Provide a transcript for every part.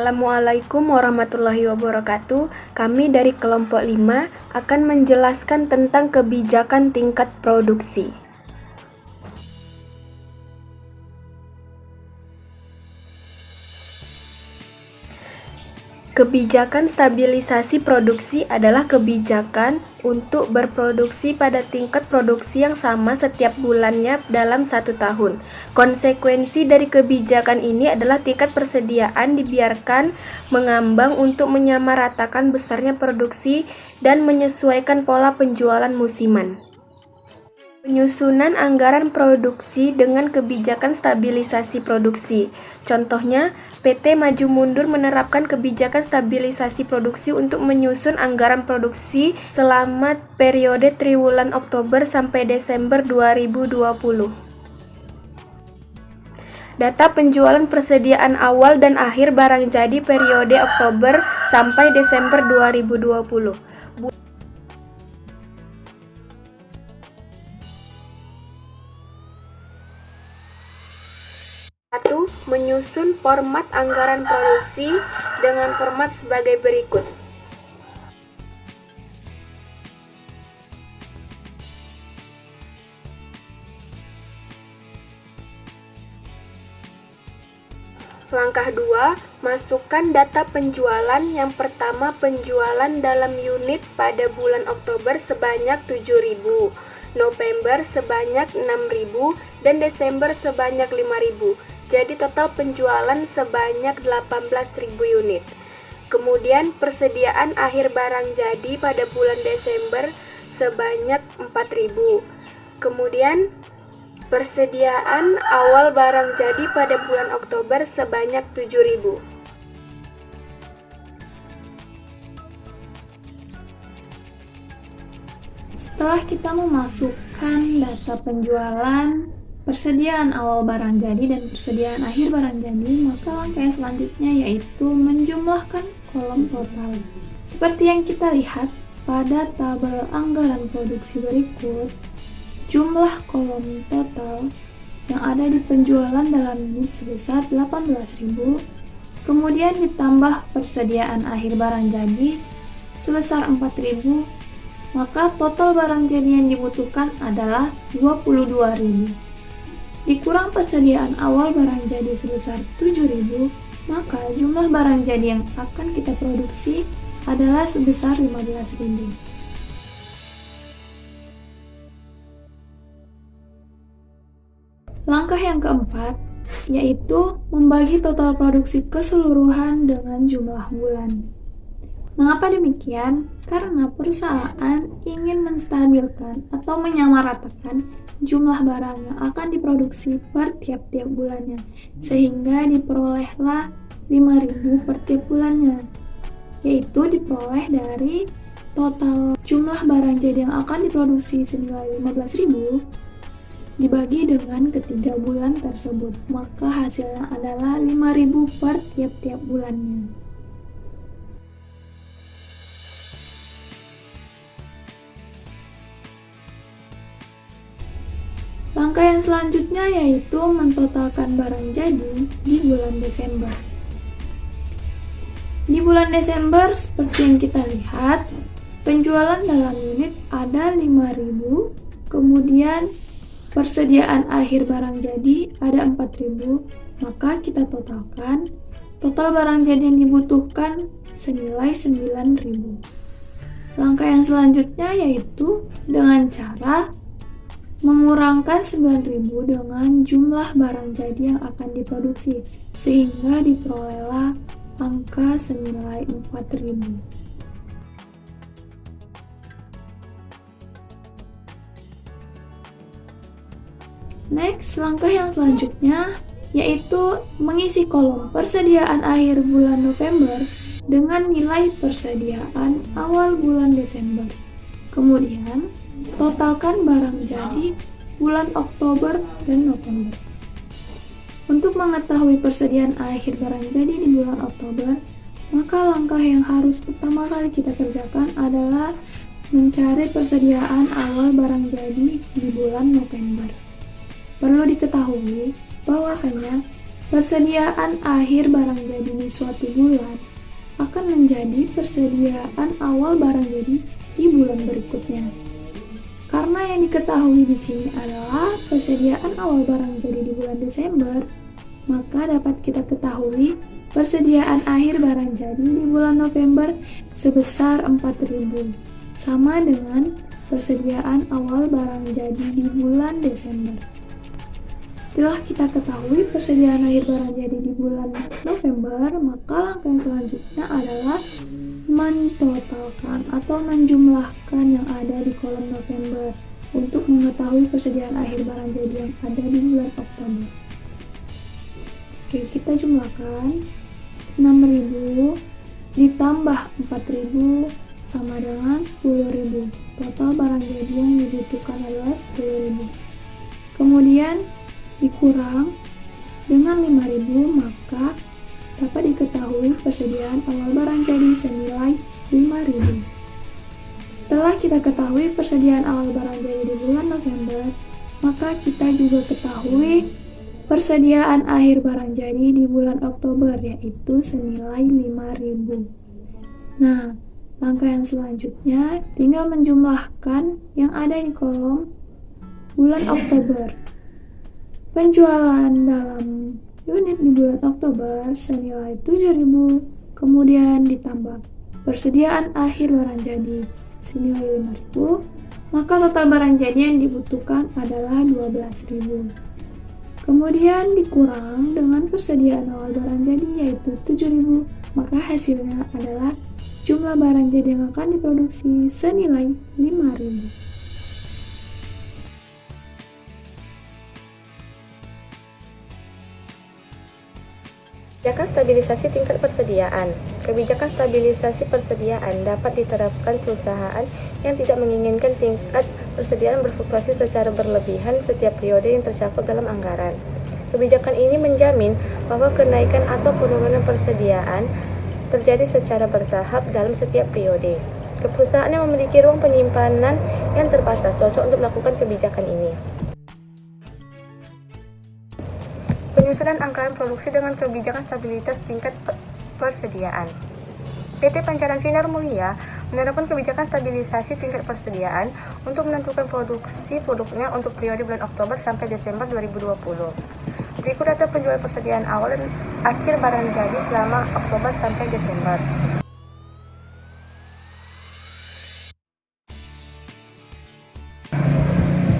Assalamualaikum warahmatullahi wabarakatuh. Kami dari kelompok 5 akan menjelaskan tentang kebijakan tingkat produksi. Kebijakan stabilisasi produksi adalah kebijakan untuk berproduksi pada tingkat produksi yang sama setiap bulannya dalam 1 tahun. Konsekuensi dari kebijakan ini adalah tingkat persediaan dibiarkan mengambang untuk menyamaratakan besarnya produksi dan menyesuaikan pola penjualan musiman. Penyusunan anggaran produksi dengan kebijakan stabilisasi produksi. Contohnya, PT Maju Mundur menerapkan kebijakan stabilisasi produksi untuk menyusun anggaran produksi selama periode triwulan Oktober sampai Desember 2020. Data penjualan persediaan awal dan akhir barang jadi periode Oktober sampai Desember 2020. Menyusun format anggaran produksi dengan format sebagai berikut. Langkah 2, masukkan data penjualan. Yang pertama, penjualan dalam unit pada bulan Oktober sebanyak 7.000, November sebanyak 6.000, dan Desember sebanyak 5.000. Jadi total penjualan sebanyak 18.000 unit. Kemudian persediaan akhir barang jadi pada bulan Desember sebanyak 4.000. Kemudian persediaan awal barang jadi pada bulan Oktober sebanyak 7.000. Setelah kita memasukkan data penjualan, persediaan awal barang jadi dan persediaan akhir barang jadi, maka langkah yang selanjutnya yaitu menjumlahkan kolom total. Seperti yang kita lihat pada tabel anggaran produksi berikut, jumlah kolom total yang ada di penjualan dalam unit sebesar 18.000, kemudian ditambah persediaan akhir barang jadi sebesar 4.000, maka total barang jadi yang dibutuhkan adalah 22.000. Dikurang persediaan awal barang jadi sebesar 7.000, maka jumlah barang jadi yang akan kita produksi adalah sebesar 15.000. Langkah yang keempat yaitu membagi total produksi keseluruhan dengan jumlah bulan. Mengapa demikian? Karena perusahaan ingin menstabilkan atau menyamaratakan jumlah barang yang akan diproduksi per tiap-tiap bulannya, sehingga diperolehlah 5.000 per tiap bulannya, yaitu diperoleh dari total jumlah barang jadi yang akan diproduksi senilai 15.000 dibagi dengan ketiga bulan tersebut, maka hasilnya adalah 5.000 per tiap-tiap bulannya. Langkah yang selanjutnya yaitu mentotalkan barang jadi di bulan Desember. Di bulan Desember, seperti yang kita lihat, penjualan dalam unit ada 5.000, kemudian persediaan akhir barang jadi ada 4.000, maka kita totalkan total barang jadi yang dibutuhkan senilai 9.000. Langkah yang selanjutnya yaitu dengan cara mengurangkan 9.000 dengan jumlah barang jadi yang akan diproduksi, sehingga diperolehlah angka senilai 4.000. Next, langkah yang selanjutnya yaitu mengisi kolom persediaan akhir bulan November dengan nilai persediaan awal bulan Desember. Kemudian, totalkan barang jadi bulan Oktober dan November. Untuk mengetahui persediaan akhir barang jadi di bulan Oktober, maka langkah yang harus pertama kali kita kerjakan adalah mencari persediaan awal barang jadi di bulan November. Perlu diketahui bahwasanya Persediaan akhir barang jadi di suatu bulan akan menjadi persediaan awal barang jadi di bulan berikutnya. Karena yang diketahui di sini adalah persediaan awal barang jadi di bulan Desember, maka dapat kita ketahui persediaan akhir barang jadi di bulan November sebesar 4.000, sama dengan persediaan awal barang jadi di bulan Desember. Setelah kita ketahui persediaan akhir barang jadi di bulan November, maka langkah yang selanjutnya adalah mentotalkan atau menjumlahkan yang ada di kolom November untuk mengetahui persediaan akhir barang jadi yang ada di bulan Oktober. Oke, kita jumlahkan 6.000 ditambah 4.000 sama dengan 10.000. Total barang jadi yang dibutuhkan adalah 10.000. Kemudian dikurang dengan 5.000, maka dapat diketahui persediaan awal barang jadi senilai 5.000. Setelah kita ketahui persediaan awal barang jadi di bulan November, maka kita juga ketahui persediaan akhir barang jadi di bulan Oktober, yaitu senilai 5.000. Nah, langkah yang selanjutnya tinggal menjumlahkan yang ada di kolom bulan Oktober. Penjualan dalam unit di bulan Oktober senilai 7.000, kemudian ditambah persediaan akhir barang jadi senilai 5.000, maka total barang jadi yang dibutuhkan adalah 12.000. Kemudian dikurang dengan persediaan awal barang jadi yaitu 7.000, maka hasilnya adalah jumlah barang jadi yang akan diproduksi senilai 5.000. Kebijakan stabilisasi tingkat persediaan. Kebijakan stabilisasi persediaan dapat diterapkan perusahaan yang tidak menginginkan tingkat persediaan berfluktuasi secara berlebihan setiap periode yang tercakup dalam anggaran. Kebijakan ini menjamin bahwa kenaikan atau penurunan persediaan terjadi secara bertahap dalam setiap periode. Perusahaan yang memiliki ruang penyimpanan yang terbatas cocok untuk melakukan kebijakan ini. Penyusunan anggaran produksi dengan kebijakan stabilitas tingkat persediaan. PT Pancaran Sinar Mulia menerapkan kebijakan stabilisasi tingkat persediaan untuk menentukan produksi produknya untuk periode bulan Oktober sampai Desember 2020. Berikut data penjualan persediaan awal dan akhir barang jadi selama Oktober sampai Desember.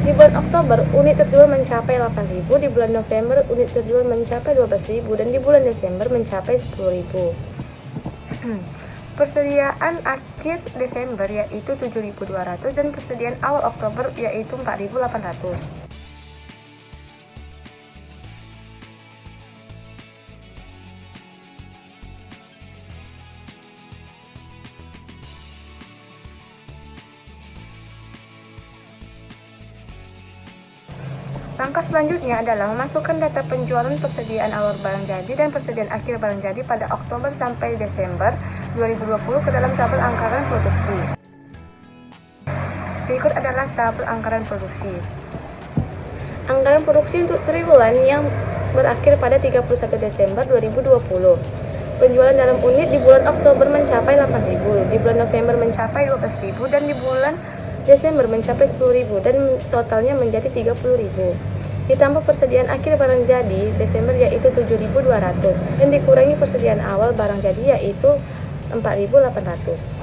Di bulan Oktober, unit terjual mencapai 8.000, di bulan November, unit terjual mencapai 12.000, dan di bulan Desember mencapai 10.000. Persediaan akhir Desember yaitu 7.200 dan persediaan awal Oktober yaitu 4.800. Langkah selanjutnya adalah memasukkan data penjualan persediaan awal barang jadi dan persediaan akhir barang jadi pada Oktober sampai Desember 2020 ke dalam tabel anggaran produksi. Berikut adalah tabel anggaran produksi. Anggaran produksi untuk triwulan yang berakhir pada 31 Desember 2020. Penjualan dalam unit di bulan Oktober mencapai 8.000, di bulan November mencapai 12.000, dan di bulan Desember mencapai 10.000 dan totalnya menjadi 30.000. Ditambah persediaan akhir barang jadi Desember yaitu 7.200 dan dikurangi persediaan awal barang jadi yaitu 4.800.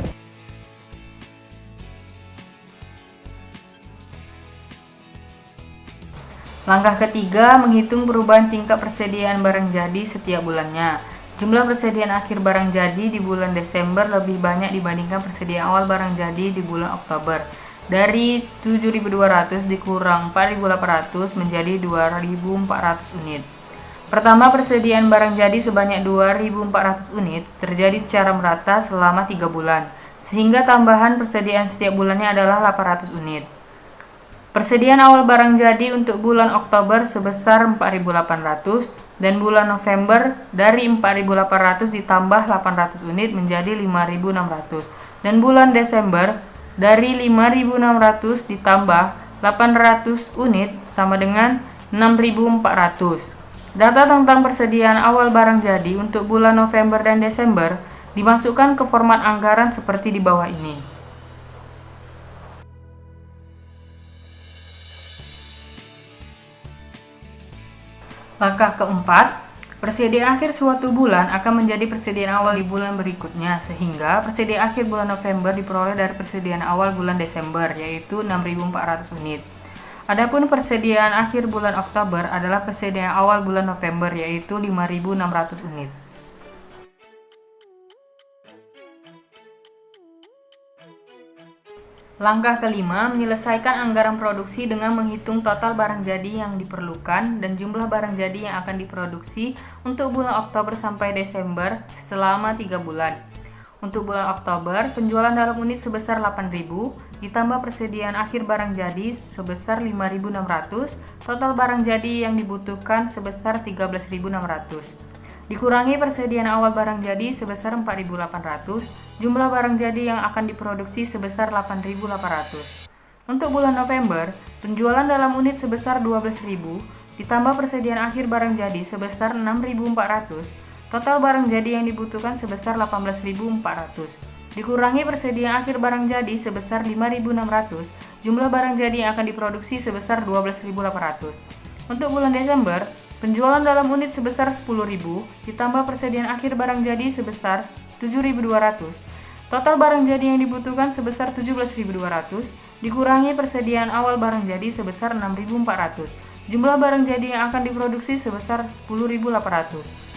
Langkah ketiga, menghitung perubahan tingkat persediaan barang jadi setiap bulannya. Jumlah persediaan akhir barang jadi di bulan Desember lebih banyak dibandingkan persediaan awal barang jadi di bulan Oktober. Dari 7.200 dikurang 4.800 menjadi 2.400 unit. Pertama, persediaan barang jadi sebanyak 2.400 unit terjadi secara merata selama 3 bulan, sehingga tambahan persediaan setiap bulannya adalah 800 unit. Persediaan awal barang jadi untuk bulan Oktober sebesar 4.800 dan bulan November dari 4.800 ditambah 800 unit menjadi 5.600 dan bulan Desember dari 5.600 ditambah 800 unit sama dengan 6.400. Data tentang persediaan awal barang jadi untuk bulan November dan Desember dimasukkan ke format anggaran seperti di bawah ini. Langkah keempat, persediaan akhir suatu bulan akan menjadi persediaan awal di bulan berikutnya, sehingga persediaan akhir bulan November diperoleh dari persediaan awal bulan Desember, yaitu 6.400 unit. Adapun persediaan akhir bulan Oktober adalah persediaan awal bulan November, yaitu 5.600 unit. Langkah kelima, menyelesaikan anggaran produksi dengan menghitung total barang jadi yang diperlukan dan jumlah barang jadi yang akan diproduksi untuk bulan Oktober sampai Desember selama 3 bulan. Untuk bulan Oktober, penjualan dalam unit sebesar 8.000, ditambah persediaan akhir barang jadi sebesar 5.600, total barang jadi yang dibutuhkan sebesar 13.600. Dikurangi persediaan awal barang jadi sebesar 4.800, jumlah barang jadi yang akan diproduksi sebesar 8.800. Untuk bulan November, penjualan dalam unit sebesar 12.000, ditambah persediaan akhir barang jadi sebesar 6.400, total barang jadi yang dibutuhkan sebesar 18.400. Dikurangi persediaan akhir barang jadi sebesar 5.600, jumlah barang jadi yang akan diproduksi sebesar 12.800. Untuk bulan Desember, penjualan dalam unit sebesar 10.000, ditambah persediaan akhir barang jadi sebesar 7.200. Total barang jadi yang dibutuhkan sebesar 17.200, dikurangi persediaan awal barang jadi sebesar 6.400. Jumlah barang jadi yang akan diproduksi sebesar 10.800.